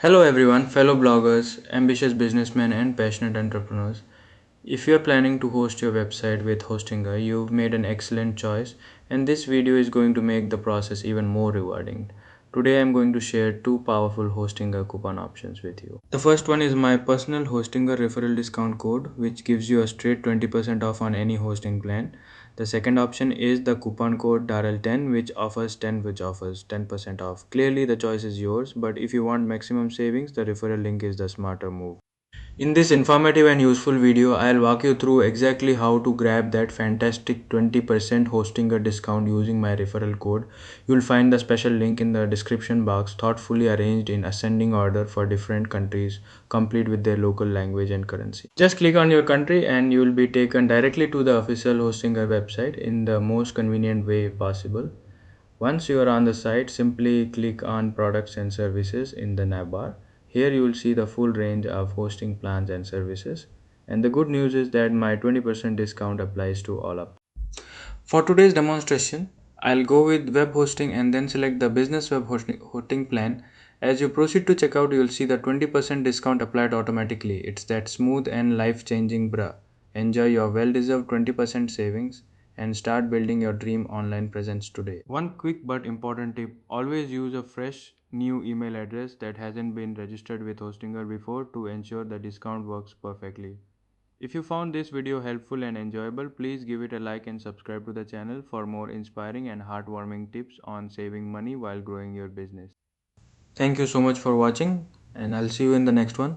Hello everyone, fellow bloggers, ambitious businessmen, and passionate entrepreneurs. If you are planning to host your website with Hostinger, you've made an excellent choice, and this video is going to make the process even more rewarding. Today I'm going to share two powerful Hostinger coupon options with you. The first one is my personal Hostinger referral discount code, which gives you a straight 20% off on any hosting plan. The second option is the coupon code DARL10, which offers 10% off. Clearly the choice is yours, but if you want maximum savings, the referral link is the smarter move. In this informative and useful video, I'll walk you through exactly how to grab that fantastic 20% hosting a discount using my referral code. You'll find the special link in the description box, thoughtfully arranged in ascending order for different countries, complete with their local language and currency. Just click on your country and you will be taken directly to the official Hostinger website in the most convenient way possible. Once you are on the site, simply click on Products and Services in the navbar. Here you will see the full range of hosting plans and services. And the good news is that my 20% discount applies to all of them. For today's demonstration, I'll go with web hosting and then select the business hosting plan. As you proceed to checkout, you'll see the 20% discount applied automatically. It's that smooth and life-changing bruh. Enjoy your well-deserved 20% savings and start building your dream online presence today. One quick but important tip, always use a fresh new email address that hasn't been registered with Hostinger before to ensure the discount works perfectly. If you found this video helpful and enjoyable, please give it a like and subscribe to the channel for more inspiring and heartwarming tips on saving money while growing your business. Thank you so much for watching, and I'll see you in the next one.